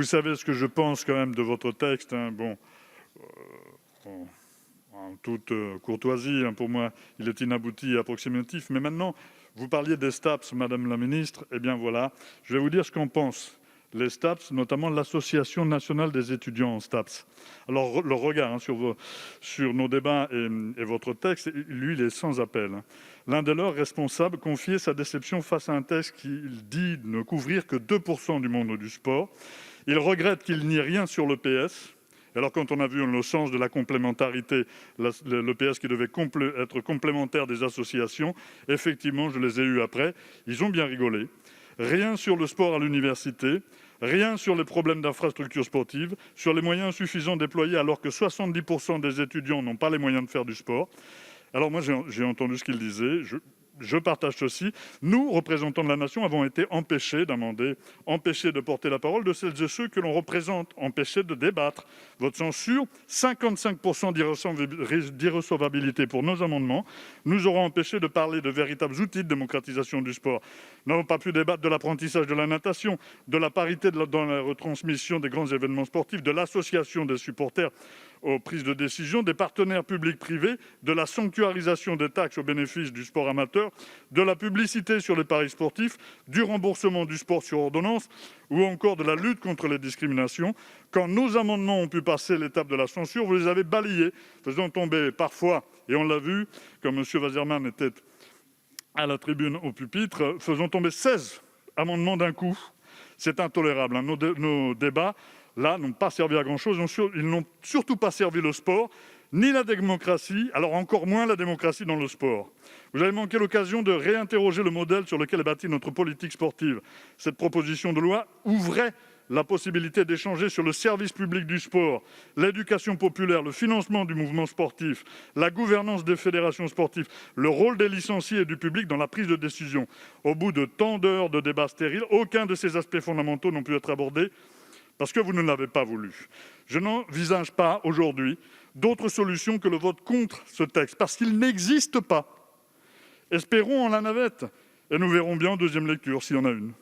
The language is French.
Vous savez ce que je pense quand même de votre texte, hein. Bon, en toute courtoisie, hein, pour moi, il est inabouti et approximatif. Mais maintenant, vous parliez des STAPS, Madame la Ministre. Eh bien voilà, je vais vous dire ce qu'en pensent les STAPS, notamment l'Association nationale des étudiants en STAPS. Alors, le regard, hein, sur nos débats et votre texte, lui, il est sans appel, hein. L'un de leurs responsables confiait sa déception face à un texte qui dit ne couvrir que 2% du monde du sport. Il regrette qu'il n'y ait rien sur l'EPS. Alors, quand on a vu le sens de la complémentarité, l'EPS qui devait être complémentaire des associations, effectivement, je les ai eus après, ils ont bien rigolé. Rien sur le sport à l'université, rien sur les problèmes d'infrastructures sportives, sur les moyens insuffisants déployés alors que 70% des étudiants n'ont pas les moyens de faire du sport. Alors moi, j'ai entendu ce qu'il disait. Je partage ceci. Nous, représentants de la nation, avons été empêchés d'amender, empêchés de porter la parole de celles et ceux que l'on représente, empêchés de débattre. Votre censure, 55% d'irrecevabilité pour nos amendements, nous auront empêchés de parler de véritables outils de démocratisation du sport. Nous n'avons pas pu débattre de l'apprentissage de la natation, de la parité dans la retransmission des grands événements sportifs, de l'association des supporters aux prises de décision, des partenaires publics-privés, de la sanctuarisation des taxes au bénéfice du sport amateur, de la publicité sur les paris sportifs, du remboursement du sport sur ordonnance ou encore de la lutte contre les discriminations. Quand nos amendements ont pu passer l'étape de la censure, vous les avez balayés, faisant tomber parfois, et on l'a vu, comme M. Waserman était à la tribune au pupitre, faisant tomber 16 amendements d'un coup. C'est intolérable, hein. Nos débats là, n'ont pas servi à grand-chose. Ils n'ont surtout pas servi le sport, ni la démocratie, alors encore moins la démocratie dans le sport. Vous avez manqué l'occasion de réinterroger le modèle sur lequel est bâtie notre politique sportive. Cette proposition de loi ouvrait la possibilité d'échanger sur le service public du sport, l'éducation populaire, le financement du mouvement sportif, la gouvernance des fédérations sportives, le rôle des licenciés et du public dans la prise de décision. Au bout de tant d'heures de débats stériles, aucun de ces aspects fondamentaux n'a pu être abordé parce que vous ne l'avez pas voulu. Je n'envisage pas aujourd'hui d'autre solution que le vote contre ce texte, parce qu'il n'existe pas. Espérons en la navette, et nous verrons bien en deuxième lecture s'il y en a une.